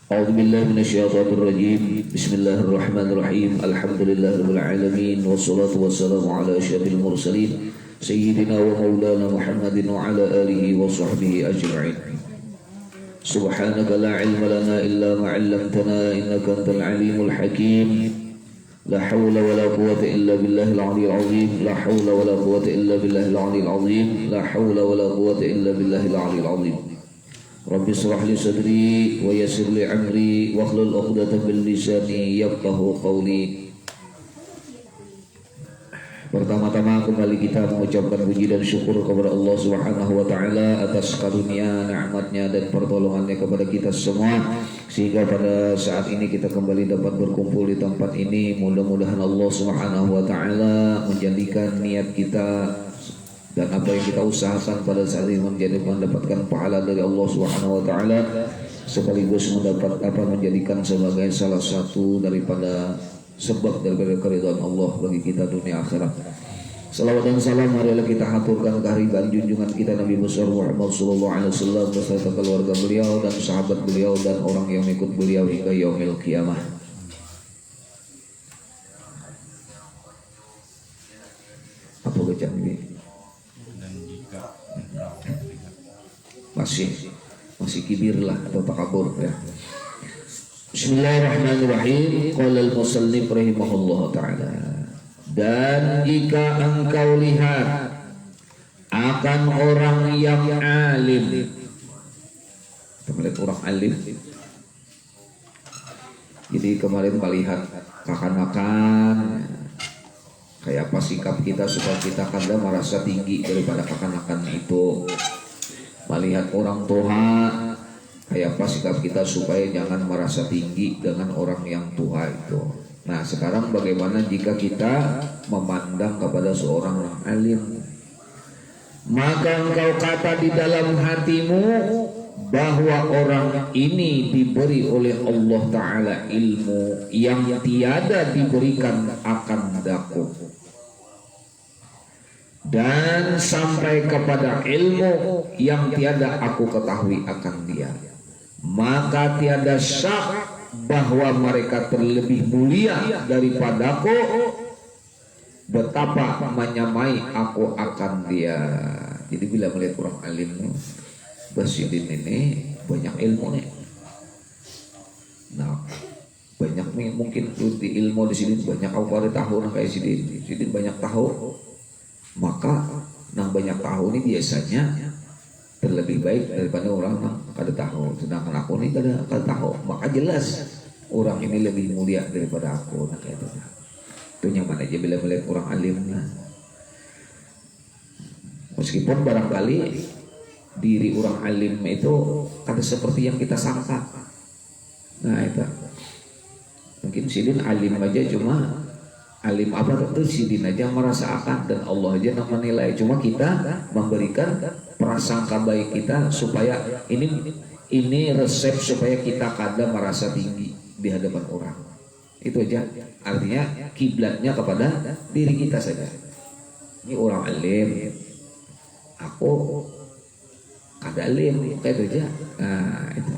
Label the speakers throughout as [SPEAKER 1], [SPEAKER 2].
[SPEAKER 1] أعوذ بالله من الشيطان الرجيم. بسم الله الرحمن الرحيم. الحمد لله رب العالمين والصلاة والسلام على أشرف المرسلين سيدنا ومولانا محمد وعلى آله وصحبه أجمعين. سبحانك لا علم لنا إلا ما علمتنا إنك أنت العليم الحكيم. لا حول ولا قوة إلا بالله العلي العظيم. لا حول ولا قوة إلا بالله العلي العظيم. لا حول ولا قوة إلا بالله العلي العظيم. Rabbi shrah li sadri wa yassir li amri wahlul 'uqdatam min lisani yafqahu qawli. Pertama-tama kembali kita mengucapkan puji dan syukur kepada Allah Subhanahu wa taala atas karunia, nikmatnya dan pertolongannya kepada kita semua sehingga pada saat ini kita kembali dapat berkumpul di tempat ini. Mudah-mudahan Allah Subhanahu wa taala menjadikan niat kita dan apa yang kita usahakan pada saat ini mendapatkan pahala dari Allah Subhanahu wa taala, sekaligus menjadikan sebagai salah satu daripada sebab daripada keridhaan Allah bagi kita dunia akhirat. Salawat dan salam marilah kita haturkan kehadiran junjungan kita Nabi besar Muhammad sallallahu alaihi wasallam beserta keluarga beliau dan sahabat beliau dan orang yang ikut beliau hingga yaumil qiyamah. Apa bacaan ini? Masih kibir lah atau takabur ya. Bismillahirrahmanirrahim. Qala al-musannif rahimahullah ta'ala, dan jika engkau lihat akan orang yang alim, kita melihat orang alim. Jadi kemarin melihat kekanakan, kayak apa sikap kita supaya kita kadang merasa tinggi daripada kekanakan itu. Melihat orang tua, kayak apa sikap kita supaya jangan merasa tinggi dengan orang yang tua itu. Nah sekarang bagaimana jika kita memandang kepada seorang yang alim, maka engkau kata di dalam hatimu bahwa orang ini diberi oleh Allah Ta'ala ilmu yang tiada diberikan akan daku, dan sampai kepada ilmu yang tiada aku ketahui akan dia, maka tiada syak bahwa mereka terlebih mulia daripadaku, betapa menyamai aku akan dia. Jadi bila melihat orang alim, Basidin ini banyak ilmu nih. Nah banyak nih, mungkin di ilmu di sini banyak aku pada tahun kayak Sidin banyak tahu. Maka nang banyak tahu ini biasanya terlebih baik daripada orang yang kada tahu. Sedangkan aku ini kada tahu, maka jelas orang ini lebih mulia daripada aku. Nah kayak itu nyaman aja bila melihat orang alim. Nah, meskipun barangkali diri orang alim itu kada seperti yang kita sangka. Nah itu mungkin Sidin alim aja, cuma alim apa tentu Sidin aja merasakan dan Allah aja yang menilai. Cuma kita memberikan prasangka baik kita supaya ini resep supaya kita kada merasa tinggi di hadapan orang. Itu aja. Artinya kiblatnya kepada diri kita saja. Ini orang alim, aku kada alim, kayak itu aja. Nah itu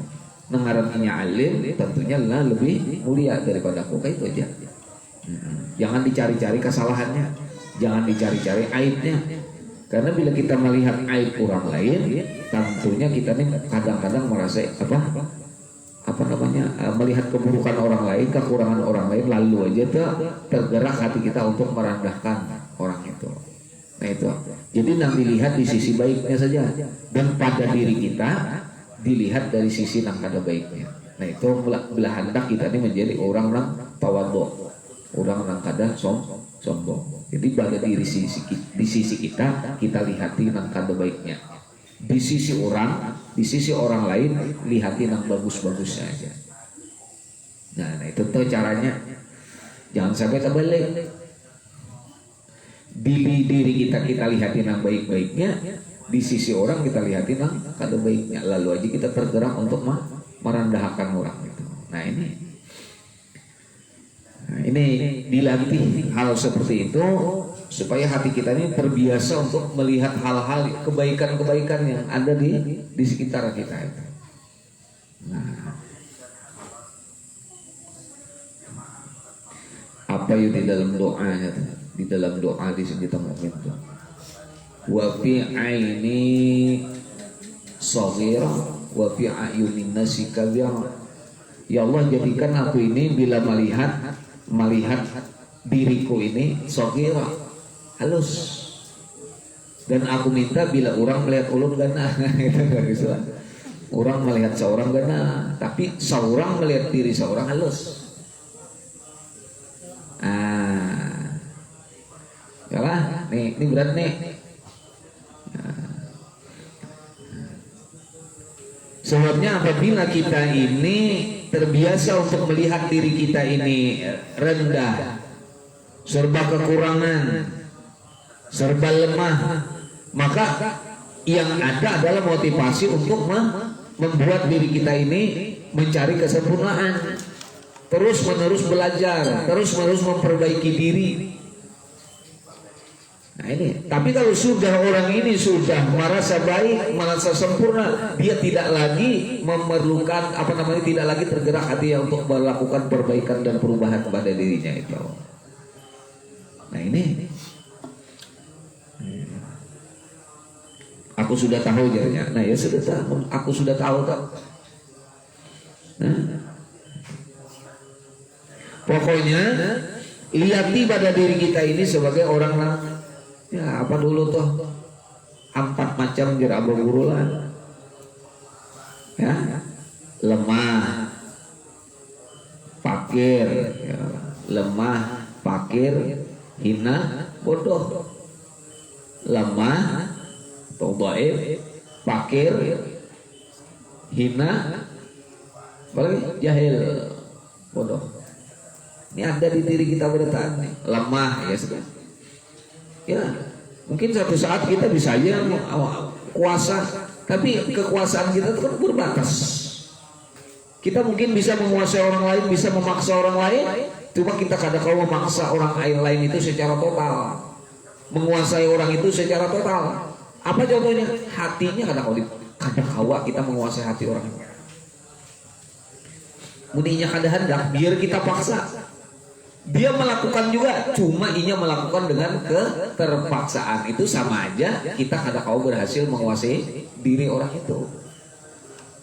[SPEAKER 1] mengartinya alim tentunya lah lebih mulia daripada aku, kayak itu aja. Jangan dicari-cari kesalahannya, jangan dicari-cari aibnya, karena bila kita melihat aib orang lain, tentunya kita nih kadang-kadang merasa melihat keburukan orang lain, kekurangan orang lain, lalu aja tergerak hati kita untuk merendahkan orang itu. Nah itu, jadi nanti lihat di sisi baiknya saja, dan pada diri kita dilihat dari sisi yang kada baiknya. Nah itu belah hendak kita ini menjadi orang yang tawadhu, orang yang kadang sombong. Jadi pada di sisi kita lihati yang kada baiknya. Di sisi orang lain lihati yang bagus-bagusnya aja. Nah itu tuh caranya. Jangan sampai terbalik. Di diri kita lihati yang baik-baiknya, di sisi orang kita lihati yang kada baiknya. Lalu aja kita tergerak untuk merendahkan orang itu. Nah ini dilatih hal seperti itu supaya hati kita ini terbiasa untuk melihat hal-hal kebaikan-kebaikan yang ada di sekitar kita itu. Nah, Apa itu di dalam doanya tuh? Di dalam doa di sini kita mukmin tuh. Wa fi aini shaghira wa fi ayunin nasi kabira. Ya Allah, jadikan aku ini bila melihat diriku ini shaghira, halus. Dan aku minta bila orang melihat ulun gana. Itu orang melihat seorang gana, tapi seorang melihat diri seorang halus. Ya lah, nih, ini berat nih. Sebabnya apabila kita ini terbiasa untuk melihat diri kita ini rendah, serba kekurangan, serba lemah, maka yang ada adalah motivasi untuk membuat diri kita ini mencari kesempurnaan, terus menerus belajar, terus menerus memperbaiki diri. Nah ini, tapi kalau sudah orang ini sudah merasa baik, merasa sempurna, dia tidak lagi memerlukan tidak lagi tergerak hatinya untuk melakukan perbaikan dan perubahan pada dirinya itu. Nah ini, aku sudah tahu jadinya. Nah ya sudah tahu, aku sudah tahu tak. Nah, pokoknya lihati pada diri kita ini sebagai orang ya apa dulu tuh 4 macam jeraba gurulan ya, lemah, fakir ya, lemah, fakir, hina, bodoh. Lemah atau dhaif, fakir, hina, apalagi jahil, bodoh. Ini ada di diri kita pada saat ini. Lemah ya sudah. Ya, mungkin suatu saat kita bisa aja kuasa, tapi kekuasaan kita itu kan berbatas. Kita mungkin bisa menguasai orang lain, bisa memaksa orang lain, cuma kita kadang-kadang memaksa orang lain itu secara total, menguasai orang itu secara total. Apa contohnya? Hatinya kadang-kadang kita menguasai hati orang. Muninya kadang-kadang biar kita paksa. Dia melakukan juga, cuma inya melakukan dengan keterpaksaan. Itu sama aja kita kadang-kadang berhasil menguasai diri orang itu.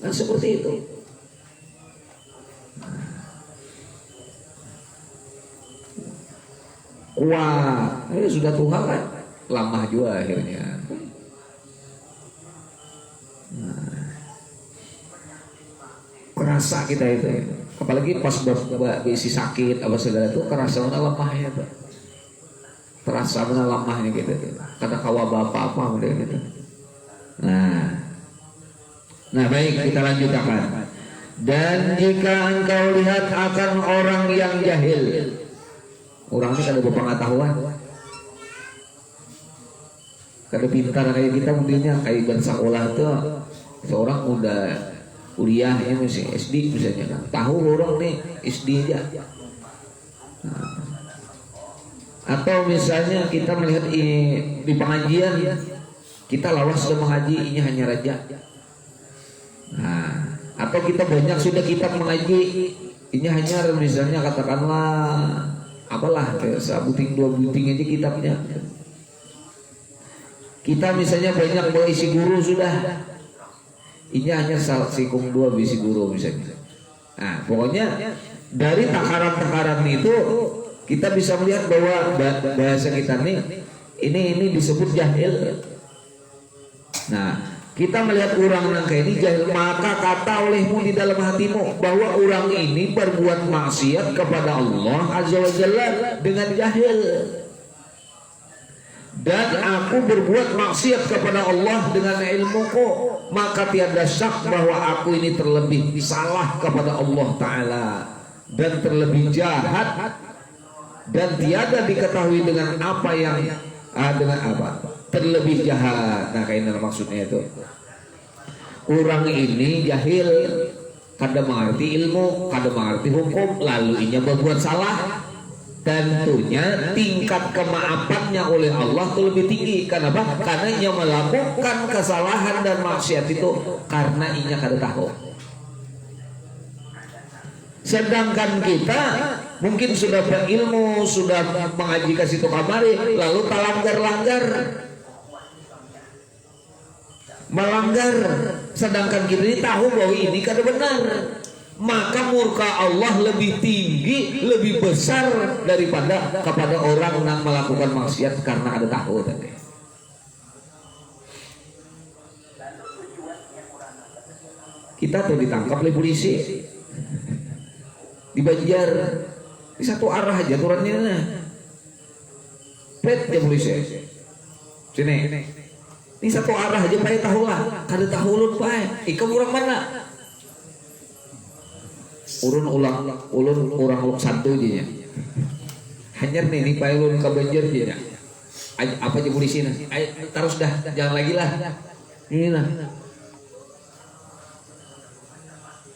[SPEAKER 1] Nah seperti itu. Wah, sudah Tuhan kan lamah juga akhirnya. Kerasa kita itu. Apalagi pas berisi sakit apa segala itu kerasa mana lemahnya tuh, terasa mana lemahnya gitu tuh. Kata kawa bapak apa udah gitu. Nah baik, kita lanjutkan. Dan jika engkau lihat akan orang yang jahil, orang ini kada berpengetahuan, kada pintar kayak kita mungkinnya kayak bersekolah tuh seorang udah kuliahnya masih SD misalnya, tahu orang nih SD aja. Atau misalnya kita melihat di pengajian, kita lawas sudah mengaji, ini hanya raja. Nah, atau kita banyak sudah kitab mengaji, ini hanya misalnya katakanlah apalah sebuting 2 buting aja kitabnya. Kita misalnya banyak berisi guru sudah, ini hanya sikung 2 bisi guru misalnya. Nah pokoknya dari takaran-takaran itu kita bisa melihat bahwa bahasa kita nih ini disebut jahil. Nah kita melihat orang yang kayak ini jahil, maka kata olehmu di dalam hatimu bahwa orang ini berbuat maksiat kepada Allah Azza wa Jalla dengan jahil. Dan aku berbuat maksiat kepada Allah dengan ilmuku, maka tiada syak bahwa aku ini terlebih salah kepada Allah Ta'ala dan terlebih jahat, dan tiada diketahui dengan apa yang dengan apa terlebih jahat. Nah kayak maksudnya itu orang ini jahil, kada mengerti ilmu, kada mengerti hukum, lalu inya berbuat salah. Tentunya tingkat kemaafannya oleh Allah itu lebih tinggi. Kenapa? Karena ia melakukan kesalahan dan maksiat itu karena ia kada tahu. Sedangkan kita mungkin sudah berilmu, sudah mengaji ke situ kamari, lalu langgar, melanggar, sedangkan kita ini tahu bahwa ini kada benar, maka murka Allah lebih tinggi, lebih besar daripada kepada orang yang melakukan maksiat karena ada tahu tadi. Kita tuh ditangkap oleh polisi di Banjar, di satu arah aja turunnya, pet ya polisi, sini, ini satu arah aja pakai tahu lah, kada tahu ulun pakai, ikam orang mana? Ulun orang lok satu aja ya, hanya nih pakai ulun ke Banjar aja ya, apa aja polisi nih, terus dah, jangan lagi lah, ini lah.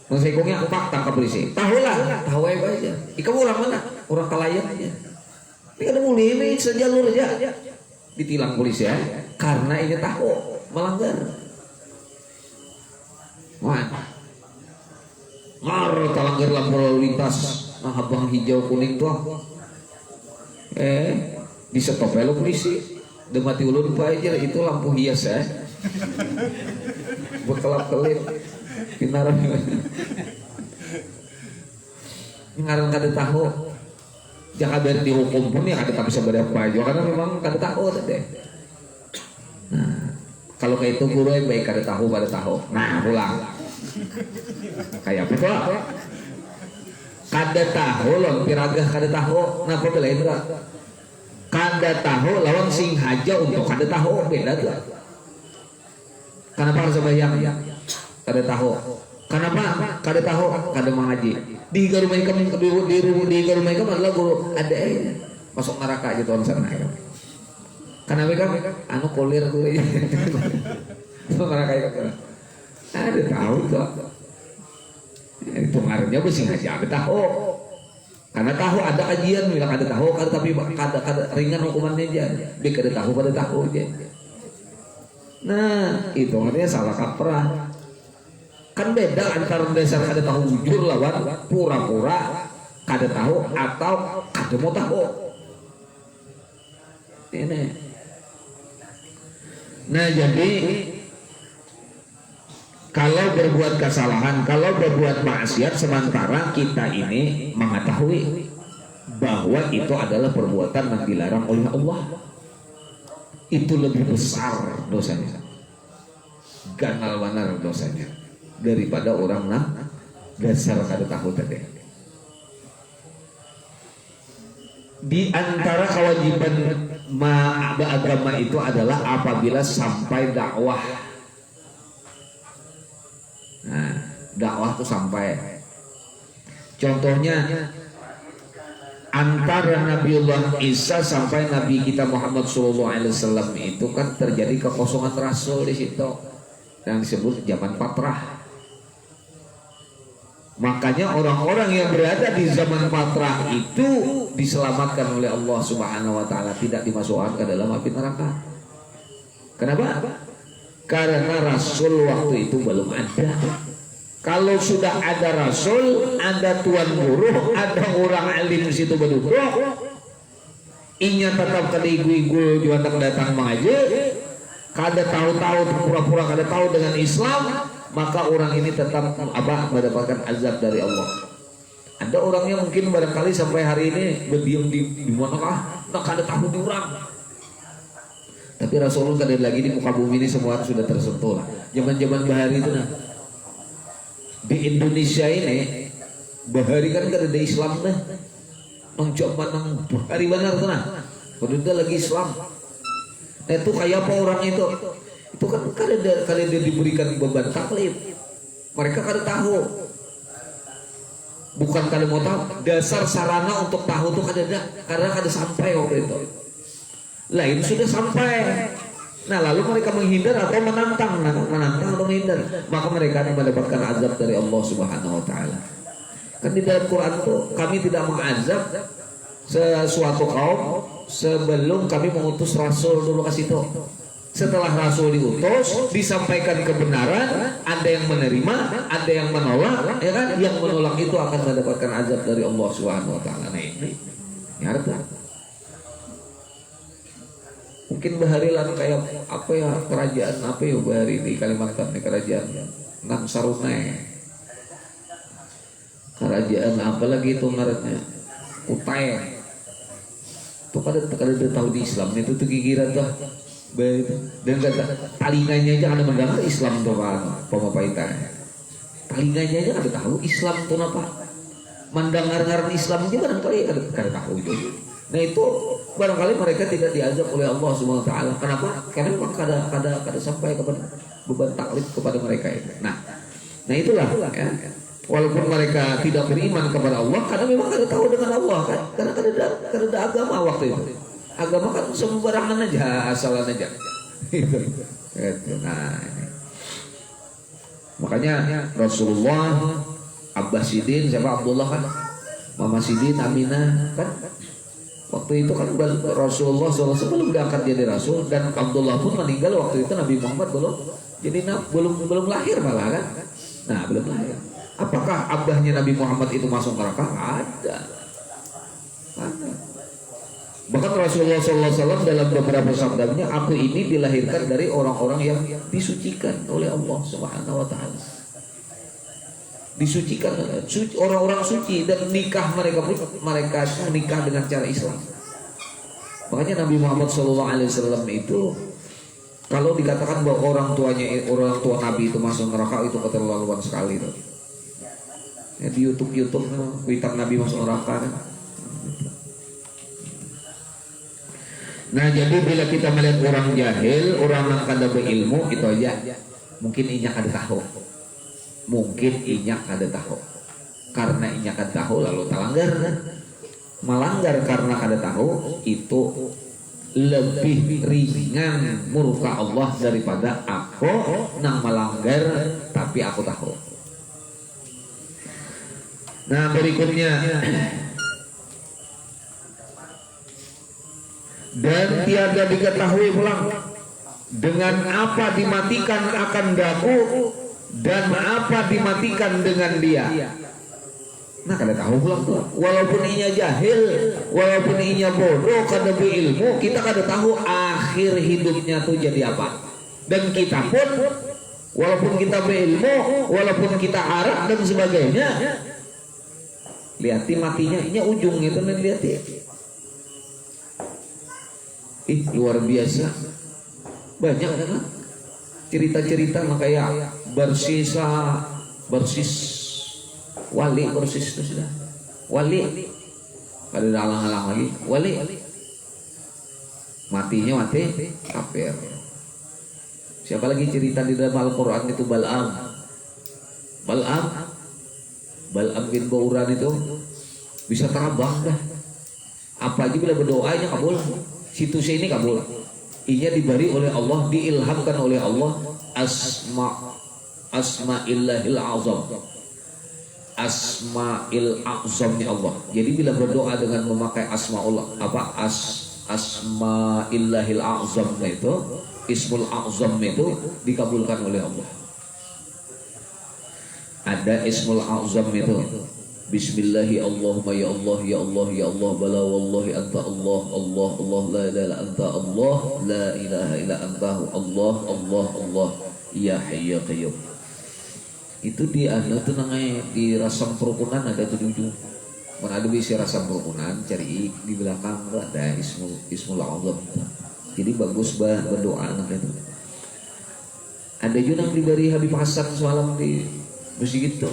[SPEAKER 1] Saya kongnya pak tangkap polisi. Tahu lah, tahu aja. Kamu orang mana? Orang Kalayan aja. Ini kan mulai ini sejalur aja. Ditilang polisi ya, karena ini tahu melanggar. Wah, melanggar lampu lalu lintas, nah abang hijau kuning tuh. Di stop lo polisi. Demati ulun apa aja itu lampu hias ya. Berkelap-kelip. Pinaran ngarang kada tahu jangan biar dihukum pun ya kada tak bisa berapa aja karena memang kada tahu tadi. Nah kalau kayak itu guru yang baik kada tahu nah pulang kayak apa kok kada tahu loh piragah kada tahu napa bela itu kada tahu lawan sing haja untuk kada tahu beda tuh. Kenapa harus bayang kada tahu? Kenapa? Kada tahu, kada mengaji. Di rumah kamu di rumah kamu adalah guru ada masuk neraka aja tuan sana. Kenapa kamu? Anu kolir tuh aja. Masuk neraka itu. Ada tahu kok. Itu ngaruhnya bersih ngaji ada tahu. Karena tahu ada kajian bilang ada tahu, tapi kada ringan hukumannya aja. Bi kada tahu aja. Nah, itu artinya salah kaprah. Kan beda antara dasar kada tahu jujur lawan pura-pura kada tahu atau kada mau tahu. Ini. Nah jadi kalau berbuat kesalahan, kalau berbuat maksiat sementara kita ini mengetahui bahwa itu adalah perbuatan yang dilarang oleh Allah, itu lebih besar dosanya, ganal benar dosanya daripada orang dasar kada tahu tadi. Di antara kewajiban agama itu adalah apabila sampai dakwah. Nah, dakwah itu sampai. Contohnya antara Nabiullah Isa sampai Nabi kita Muhammad SAW itu kan terjadi kekosongan rasul di situ yang disebut zaman Fatrah. Makanya orang-orang yang berada di zaman Fatrah itu diselamatkan oleh Allah Subhanahu wa taala, tidak dimasukkan ke dalam api neraka. Kenapa? Karena rasul waktu itu belum ada. Kalau sudah ada rasul, ada tuan guru, ada orang alim di situ berduduk, inya tetap kada igu-igu juga datang mengaji, kada tahu-tahu pura-pura kada tahu dengan Islam, maka orang ini tetap mendapatkan azab dari Allah. Ada orangnya mungkin barangkali sampai hari ini berdiam di manakah, tak kada tahu di orang. Tapi Rasulullah kada lagi di muka bumi ini semua sudah tersentuh. Zaman-zaman bahari itu di Indonesia ini bahari kan kada ada Islam dah. Nang zaman nang bahari benar tuh nah. Udah lagi Islam. Nah itu kayak apa orang itu? Itu kan kada diberikan beban taklif. Mereka kada tahu. Bukan kada mau tahu, dasar sarana untuk tahu tuh kada ada, karena kada sampai waktu itu. Lain sudah sampai. Nah lalu mereka menghindar atau menantang atau menghindar, maka mereka akan mendapatkan azab dari Allah Subhanahu wa taala. Kan di dalam Quran tuh kami tidak mengazab sesuatu kaum sebelum kami mengutus rasul dulu ke situ. Setelah Rasul diutus, disampaikan kebenaran, ada yang menerima, ada yang menolak, ya kan? Yang menolak itu akan mendapatkan azab dari Allah Subhanahu wa taala. Nah, ini nyata. Mungkin baharilan kayak apa ya, kerajaan apa ya bahari di Kalimantan, di kerajaan Nang Sarunai. Kerajaan apa lagi itu ngarannya? Kutai. Tuh kada tahu di Islam itu tuh gigiran tuh. Dan kata talinganya aja ada mendengar Islam tuh kan pemapaitan. Talinganya aja ada tahu Islam tuh apa. Mendengar Islam aja barangkali kada tahu itu. Nah itu barangkali mereka tidak diajak oleh Allah Subhanahu wa taala. Kenapa? Karena memang kada sampai kepada beban taklif kepada mereka itu. Nah itulah ya. Walaupun mereka tidak beriman kepada Allah, karena memang kada tahu dengan Allah kan. Karena kada ada agama waktu itu. Agama kan sembarangan aja, asalan aja. Itu. Nah, ini. Makanya Rasulullah, Abbas Sidin, siapa Abdullah kan, Mama Sidin, Aminah kan. Waktu itu kan Rasulullah SAW belum diangkat jadi Rasul, dan Abdullah pun meninggal waktu itu Nabi Muhammad belum lahir malah kan. Nah belum lahir. Apakah abahnya Nabi Muhammad itu masuk neraka? Ada. Bahkan Rasulullah SAW dalam beberapa sabdanya, aku ini dilahirkan dari orang-orang yang disucikan oleh Allah Subhanahu wa taala. Disucikan, orang-orang suci, dan nikah mereka menikah dengan cara Islam. Makanya Nabi Muhammad SAW itu kalau dikatakan bahwa orang tua Nabi itu masuk neraka, itu keterlaluan sekali tuh. Ya, di YouTube kuitan Nabi masuk neraka kan. Nah jadi bila kita melihat orang jahil, orang yang kada berilmu, itu aja mungkin inya kada tahu. Mungkin inya kada tahu. Karena inya kada tahu lalu talanggar. Melanggar karena kada tahu itu lebih ringan murka Allah daripada aku nang melanggar tapi aku tahu. Nah berikutnya, dan tiada diketahui pulang dengan apa dimatikan akan daku dan apa dimatikan dengan dia. Nah kada tahu pulang tuh. Walaupun inya jahil, walaupun inya bodoh, kada berilmu, kita kada tahu akhir hidupnya tuh jadi apa. Dan kita pun walaupun kita berilmu, walaupun kita arah dan sebagainya, lihat matinya inya ujung itu, dan lihat ya. Luar biasa. Banyak kan cerita-cerita kayak bersis wali itu sudah. Wali kada ada alang-alang lagi. Wali matinya mati kafir. Siapa lagi cerita di dalam Al-Qur'an itu? Bal'am bin Bauran itu bisa terbang dah. Apa aja bila berdoanya kabul. Situs ini kabul. Inya diberi oleh Allah, diilhamkan oleh Allah asma'illahil azam. Asma'il azamnya Allah. Jadi bila berdoa dengan memakai asma'illahil azam itu, ismul azam itu dikabulkan oleh Allah. Ada ismul azam itu, Bismillahi Allahumma ya Allah ya Allah ya Allah bala wallahi anta Allah Allah Allah la ilaha illa anta Allah la ilaha illa anta Allah Allah Allah ya hayy ya qayyum. Itu di tuh namanya di rasam perukunan ada 7. Mana ada bisa rasam perukunan, cari di belakang ada ismul azam. Jadi bagus berdoa anak itu. Ada juga yang diberi Habib Hasan semalam di masjid itu.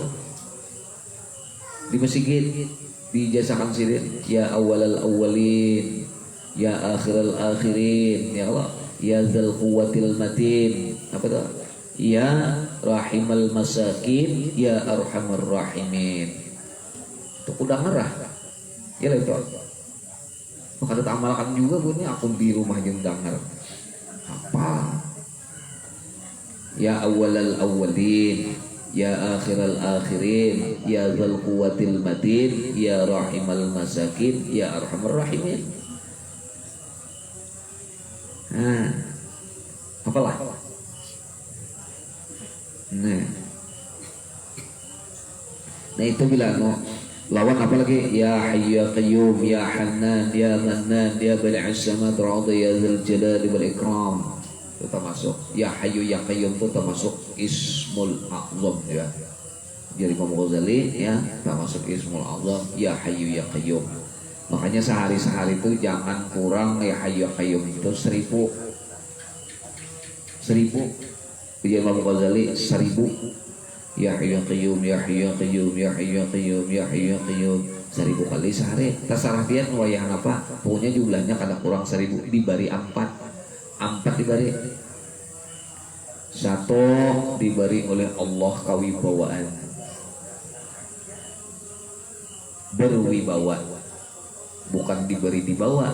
[SPEAKER 1] Di masjid dijasakan sirin, ya awalal awalin, ya akhirul akhirin, ya Allah, ya dzal quwwatil matin, apa tuh? Ya rahimal masakin, ya arhamar rahimin. Itu udah ngerah. Ya lah itu. Maka kita amalkan juga punya akun di rumah yang dengar. Apa? Ya awalal awalin, ya akhiral akhirin, ya dzal quwwatil matin, ya rahimal masakin, ya arhamar rahimin. Apalah? Nah itu bila lawan apa lagi? Ya Hayyu ya Qayyum, ya Hannan, ya Mannan, ya Badi'us Samawati wal Ardi, ya Dzal Jalali wal Ikram. Itu termasuk ya Hayyu ya Qayyum, itu termasuk Ismul A'zam ya. Jadi Imam Ghazali ya termasuk Ismul A'zam ya Hayyu ya Qayyum. Makanya sehari-sehari itu jangan kurang ya Hayyu ya Qayyum itu 1000. Ujian Imam Ghazali 1000. Ya Hayyu ya Qayyum, ya Hayyu ya Qayyum, ya Hayyu ya Qayyum, ya Hayyu ya Qayyum 1000 kali sehari. Terserah dia wayang apa. Pokoknya jumlahnya kada kurang 1000 dibari 4 dibari. 1 diberi oleh Allah kawibawaan. Berwibawa. Bukan diberi dibawa.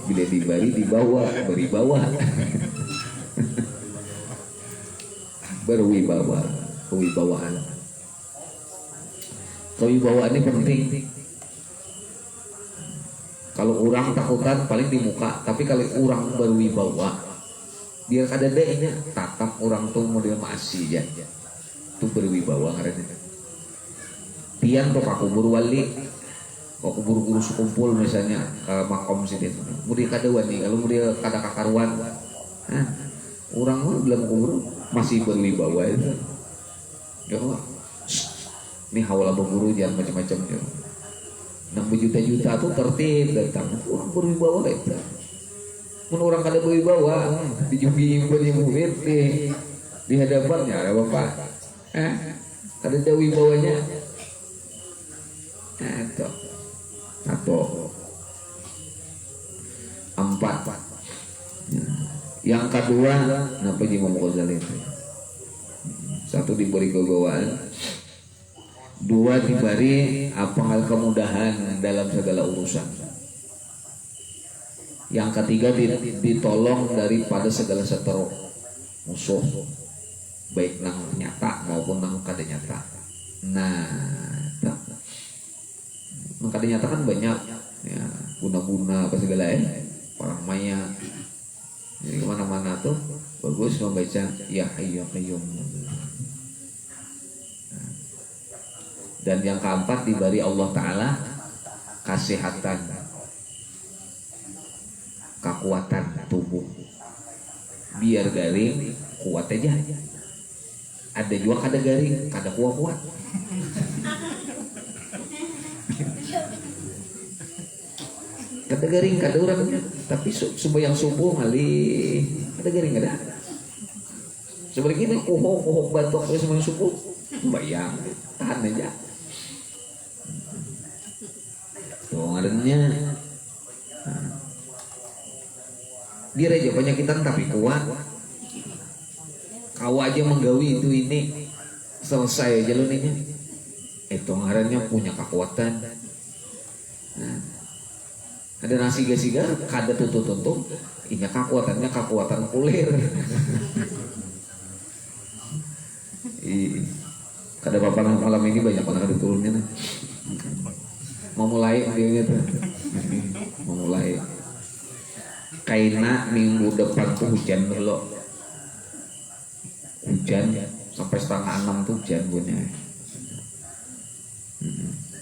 [SPEAKER 1] Bila diberi dibawa, beribawa. Berwibawa, kewibawaan. Kewibawaan ini penting. Kalau orang takutan paling di muka, tapi kalau orang berwibawa, dia kada dehnya tatap orang tuh model masih ya. Itu berwibawa karena. Tian tuh kakubur wali, kakubur guru sekumpul misalnya ke makom situ. Mudah kada wani, kalau mudah kada kakaruan. Orang mah belum kubur masih berwibawa itu. Ya Allah. Ini hawala berguru jangan macam-macam ya. Nang berjuta-juta tuh tertib datang. Orang berwibawa itu. Mun orang kada berwibawa, dijumpi murid di hadapannya ada bapak. Kada ada wibawanya. Itu. 4. Yang kedua, kenapa Imam Ghazali itu? 1 diberi kewibawaan, 2 diberi hal kemudahan dalam segala urusan. Yang ketiga ditolong daripada segala seteruk musuh, baik nang nyata maupun nang kada nyata. Nah, nang kada nyata kan banyak ya, guna-guna apa segala perang maya. Jadi kemana-mana tuh bagus membaca ya Hayyu ya Qayyum. Dan yang keempat diberi Allah Ta'ala kesehatan, kekuatan tubuh, biar garing kuat aja. Ada juga kada garing, kada kuat. Kada garing, kada orang, tapi sembahyang subuh ngali kada garing kada. Seperti ini kohok batok sembahyang subuh, sembahyang tahan aja. Tuh ngarannya dia aja penyakitan tapi kuat. Kau aja menggawi itu ini selesai aja lo nih. Itu ngarannya punya kekuatan. Ada nasi gasiga kada tutup inya kekuatannya kekuatan kulir. Kada apa malam ini banyak banget ada turunnya nih. Mau mulai videonya tuh. Mau mulai. Kaina minggu depan tuh hujan dulu. Hujan sampai 5:30 tuh hujan punya.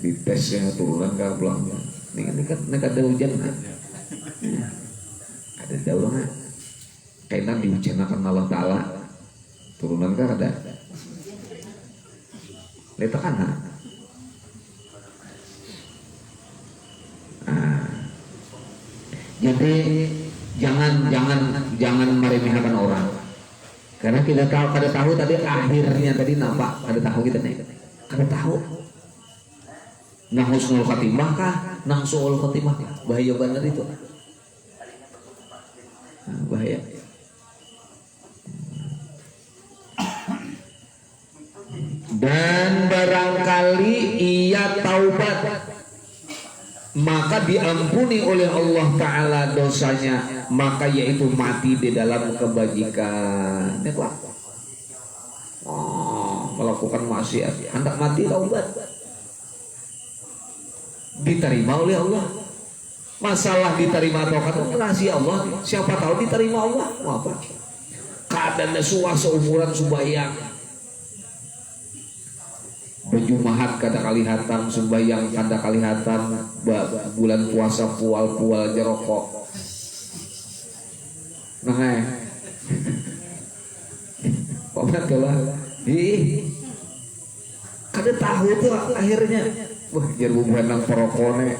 [SPEAKER 1] Di tesnya turunan ke pulang. Ini kan ada hujan kan? Ada jauh kan? Kaina dihujan akan Allah Ta'ala. Turunan kan ada. Lihat kan? Jadi jangan meremehkan orang. Karena kita tahu tadi akhirnya tadi nampak ada tahu kita nih. Kada tahu. Nah husnul khatimah kah? Nah su'ul khatimah kah? Bahaya benar itu. Bahaya. Dan barangkali ia taubat, maka diampuni oleh Allah Ta'ala dosanya, maka yaitu mati di dalam kebajikan. Melakukan maksiat, hendak mati taubat, diterima oleh Allah. Masalah diterima atau kata rahasia Allah, siapa tahu diterima Allah. Mau apa? Keadaan suah seumuran subayang. Berjumahat kada kalihatan, sembahyang kada kalihatan, bulan puasa pual jerokok. Nah, paman kalah, kada tahu tuh akhirnya, wah jadi bukan perokone,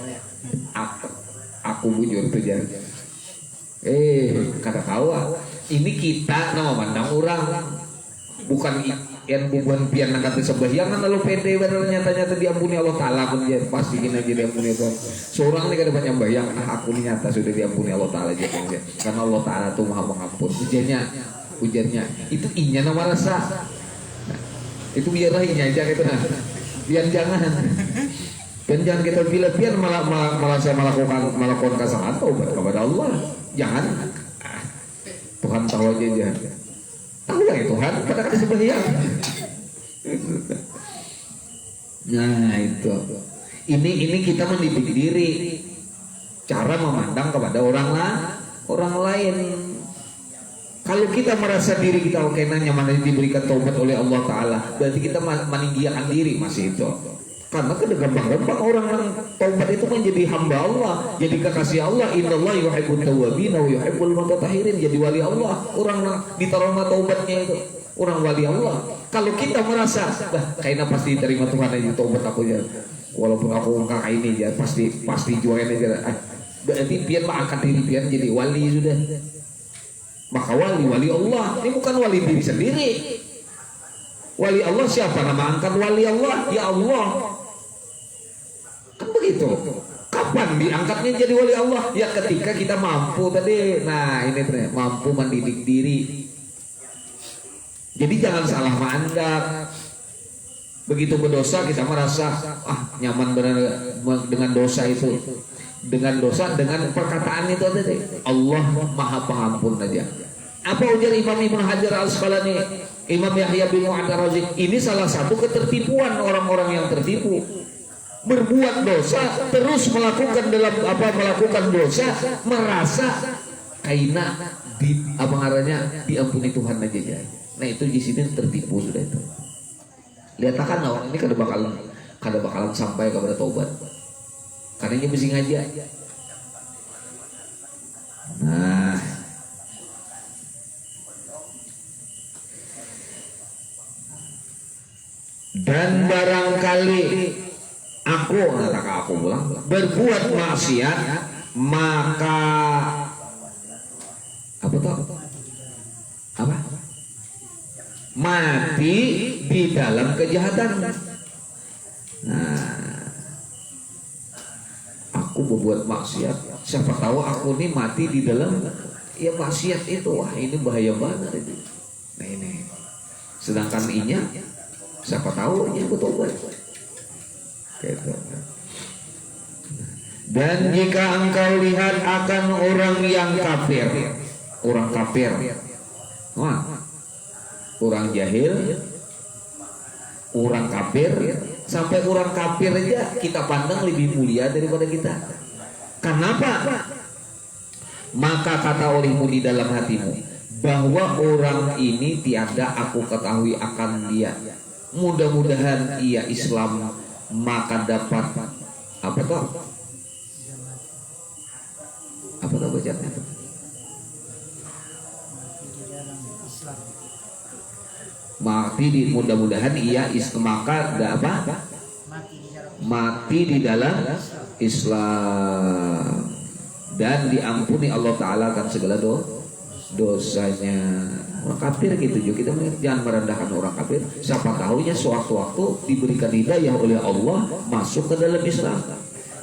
[SPEAKER 1] aku bujur tuh jadi, kada tahu ini kita nama mandang orang, bukan yang bubuhan pian nangkat sebahyangan lalu pede benar nyata diampuni Allah Ta'ala pun dia pasti gini aja diampuni Allah. Seorang ini kada banyak bayang, aku ini nyata sudah diampuni Allah Ta'ala aja karena Allah Ta'ala tuh maha pengampun. Ujarnya itu inya nama rasa, nah, itu biarlah inya aja gitu nah, biar jangan kita bila biar malah saya melakukan kesalahan taubat kepada Allah, jangan Tuhan tahu aja. Tahu lah ya Tuhan, pada kata sebahyang. Nah itu, ini kita mendidik diri, cara memandang kepada orang lain. Kalau kita merasa diri kita oke nyaman diberikan taubat oleh Allah Ta'ala, berarti kita meninggikan diri masih itu. Karena gampang-gampang orang yang taubat itu kan jadi hamba Allah, jadi kekasih Allah. Innallaha yuhibbut tawwabin wa yuhibbul mutatahhirin. Jadi wali Allah, orang yang diterima taubatnya itu orang wali Allah. Kalau kita merasa, kayaknya pasti diterima Tuhan aja taubat aku ya, walaupun aku kakak ini ya pasti jualan aja. Berarti pian angkat diri pian jadi wali sudah. Maka wali Allah ini bukan wali diri sendiri. Wali Allah siapa nama angkat wali Allah? Ya Allah. Kan begitu. Kapan diangkatnya jadi wali Allah? Ya ketika kita mampu tadi. Nah ini ternyata mampu mendidik diri. Jadi jangan salah mandang. Begitu berdosa kita merasa nyaman dengan dosa itu. Dengan perkataan itu tadi. Allah maha pengampun aja. Apa ujar Imam Ibnu Hajar Al-Asqalani, Imam Yahya bin Mu'ad Ar-Razi, ini salah satu ketertipuan orang-orang yang tertipu. Berbuat dosa terus melakukan dosa merasa kaina diampuni Tuhan aja. Nah itu di sini tertipu sudah itu. Lihat akan orang ini kada bakalan sampai kepada taubat. Karena ini mesti ngajak. Nah, dan barangkali aku pulang berbuat maksiat, maka mati di dalam kejahatan. Nah, aku berbuat maksiat, siapa tahu aku ini mati di dalam maksiat itu. Wah ini bahaya banget itu. Nah ini, sedangkan inya siapa tahu inya bertobat. Gitu. Dan jika engkau lihat akan orang yang kafir, orang jahil, orang kafir, sampai orang kafir aja kita pandang lebih mulia daripada kita. Kenapa? Maka kata olehmu di dalam hatimu bahwa orang ini tiada aku ketahui akan dia. Mudah-mudahan ia Islam, maka dapat apa toh bacanya itu? Mudah-mudahan ia maka mati di dalam Islam dan diampuni Allah Ta'ala akan segala dosanya. Orang kafir gitu juga kita jangan merendahkan orang kafir. Siapa tahunya sewaktu-waktu diberikan hidayah oleh Allah masuk ke dalam Islam.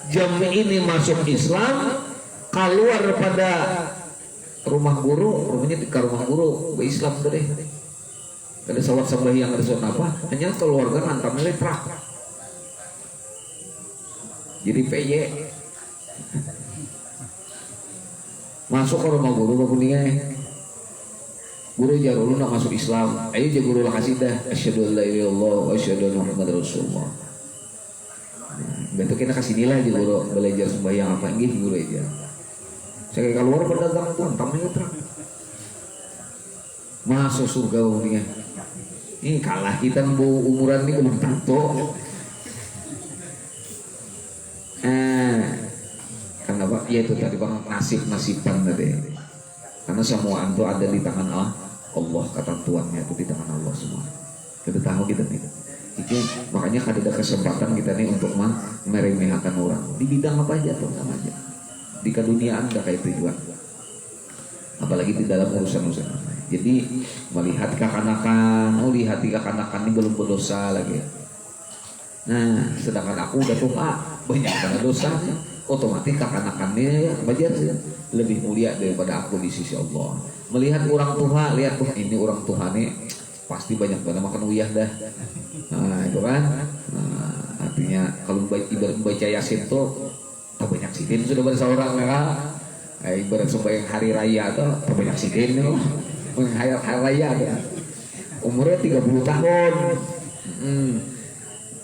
[SPEAKER 1] Jam ini masuk Islam, keluar pada rumah guru, rumahnya di rumah guru ke Islam deh. Ada salat sembahyang ada salat apa? Hanya keluarga hantam letrak. Jadi PY masuk ke rumah guru kuningan. Guru jarul nak masuk Islam. Ayo je guru lah kasih dah. Asyhadu an la ilaha illallah wa asyhadu anna Muhammadar Rasulullah. bentuknya kasih nilai di guru belajar sembahyang apa ini guru aja. Saya keluar berdagang tuan, tamunya terang. Masuk surga umurnya. Ini kalah kita bu umuran ini belum tato. Kenapa? Ya itu tadi bang nasiban tadi. Karena semua itu ada di tangan Allah, kata tuannya itu di tangan Allah semua. Kita tahu kita nih. Jadi makanya ada kesempatan kita nih untuk meremehkan orang di bidang apa aja tuh sama aja. Di keduniaan udah kayak tujuan. Apalagi di dalam urusan-urusan. Jadi melihat kekanakan, lihat kekanakan ini belum berdosa lagi. Nah, sedangkan aku udah tua, banyak banget dosanya. Otomatis kekanakannya wajar ya, lebih mulia daripada aku di sisi Allah. Melihat orang tua, lihat tuh ini orang tua nih pasti banyak banget makan uyah dah. Nah, itu kan. Nah, artinya kalau ibarat baca Yasin tuh banyak sidin sudah berseorang ya. Ibarat sembahyang hari raya tuh banyak sidin nih. Hari raya ya. Umurnya 30 tahun.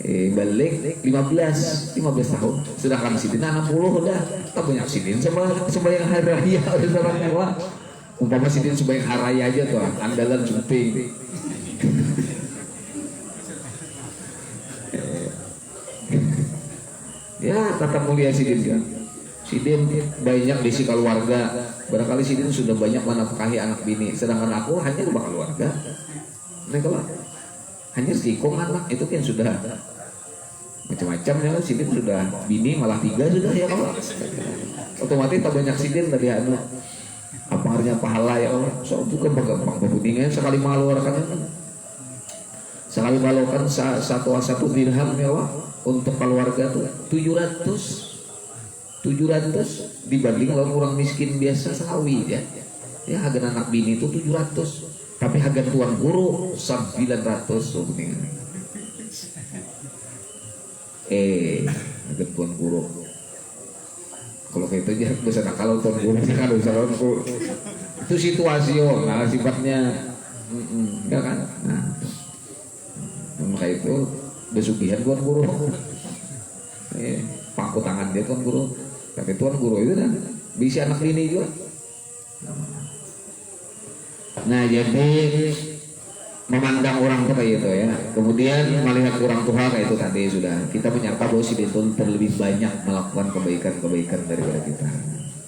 [SPEAKER 1] Balik 15 tahun. Sedangkan sidin 60 udah tak banyak sidin sembahyang hari raya udah orang tua. Umpama sidin sembahyang hari raya aja tuh andalan jumping. Ya tata mulia sidin ya. Sidin banyak di si keluarga. Barangkali sidin sudah banyak menafkahi anak bini. Sedangkan aku hanya rumah keluarga. Nah kalau hanya sikong anak itu kan sudah macam-macam ya. Sidin sudah bini malah 3 sudah ya kalau. Otomatis tak banyak sidin tadi anu. Apa artinya pahala ya Allah. So bukan gampang pembudingan sekali mengeluarkan. Sekali malukan satu dirham ya Allah untuk keluarga tuh 700 dibanding orang miskin biasa sawi ya harga anak bini itu 700 tapi harga tuan guru 900 harga tuan guru kalau kayak itu aja bisa kalau tuan guru kan itu situasional sifatnya ya kan. Nah maka itu besugihan tuan guru pangku tangan dia tuan guru tapi tuan guru itu kan bisa anak ini juga. Nah jadi memandang orang tua kayak itu ya, kemudian melihat orang tua kayak itu tadi sudah kita menyangka bahwa si Bintun terlebih banyak melakukan kebaikan daripada kita.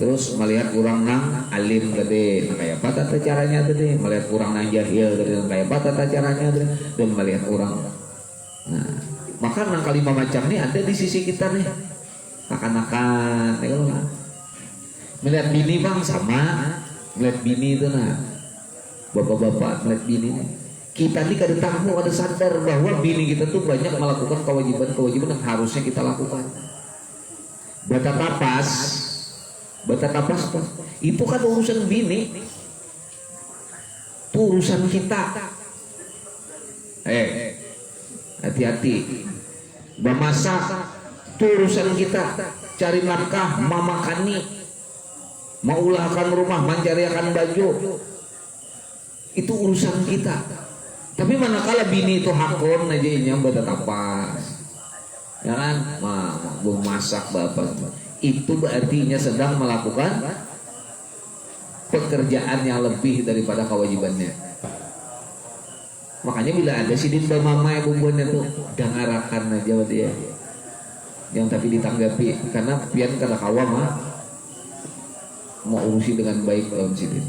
[SPEAKER 1] Terus melihat orang nang alim gede kayak apa tata caranya tadi, melihat orang nang jahil gede kayak apa tata caranya tadi, dan melihat orang. Nah maka nang kalimah macam ini ada di sisi kita nih, akan-akan ya kan. Melihat bini bang sama, melihat bini itu nah, bapak-bapak melihat bini kita nih kadang tamu ada sadar bahwa bini kita tuh banyak melakukan kewajiban yang harusnya kita lakukan. Bata tapas itu kan urusan bini, itu urusan kita. Hati-hati. Memasak itu urusan kita. Cari nafkah, mamakani, maulahkan rumah, mencarikan baju, itu urusan kita. Tapi manakala bini itu hakon aja yang bata tapas, ya kan, mau masak bapak, itu berartinya sedang melakukan pekerjaan yang lebih daripada kewajibannya. Makanya bila ada sidin bamama bumbunya tuh dangarakan aja dia, yang tapi ditanggapi karena pian kada kawa mau urusi dengan baik dalam sidin.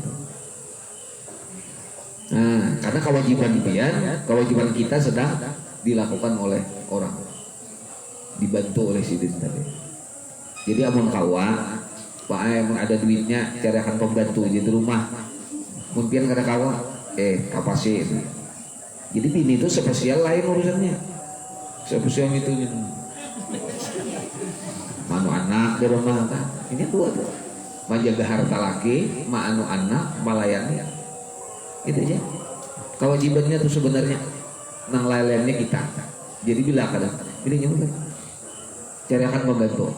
[SPEAKER 1] Nah, karena kewajiban pian, kewajiban kita sedang dilakukan oleh orang, dibantu oleh sidin tadi. Jadi amun kawa, pak emang ada duitnya, cari akan pembantu di rumah. Mungkin kada kawa, kapasin. Jadi bini itu spesial lain urusannya. Spesial itu manu anak di rumah kan. Ini dua tuh. Menjaga harta laki, anu anak, melayani. Itu aja. Kewajibannya tuh sebenarnya nang layannya kita. Jadi bila kadang ini nyuruh cari akan membantu.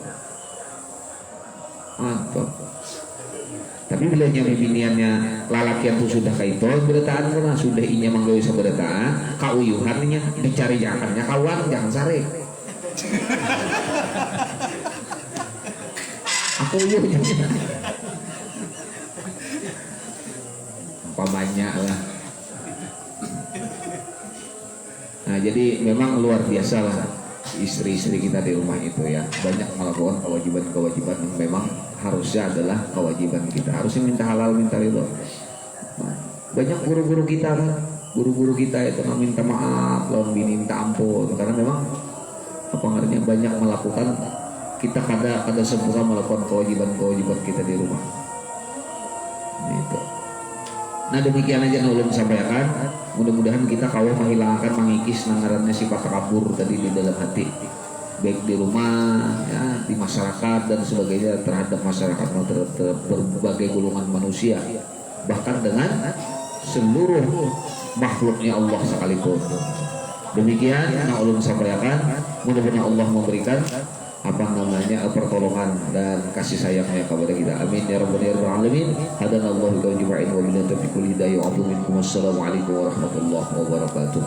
[SPEAKER 1] Mantap. Tapi bila nyami biniannya lalakian tuh sudah kaiton berataan karena sudah inya manggawi sabarataan kauyuhannya dicari jakannya kawan jangan sare. Aku yuk umpamanya lah. Nah jadi memang luar biasa lah istri-istri kita di rumah itu ya, banyak melakukan kewajiban-kewajiban yang memang harusnya adalah kewajiban kita, harusnya minta halal minta ridho. Nah, banyak guru-guru kita kan, guru-guru kita itu nggak minta maaf, lalu minta ampun, karena memang apa artinya banyak melakukan, kita kada sempurna melakukan kewajiban-kewajiban kita di rumah. Gitu. Nah demikian aja yang ulun sampaikan. Mudah-mudahan kita kawal menghilangkan, mengikis nangarannya sifat takabur tadi di dalam hati, baik di rumah, ya, di masyarakat dan sebagainya, terhadap masyarakat, terhadap berbagai golongan manusia, bahkan dengan seluruh makhluknya Allah sekalipun. Demikian yang ulun sampaikan. Mudah-mudahan Allah memberikan pertolongan dan kasih sayangnya kepada kita. Amin ya rabbal alamin. Hadanallahu wa billahi taufiq wal hidayah. Assalamualaikum warahmatullahi wabarakatuh.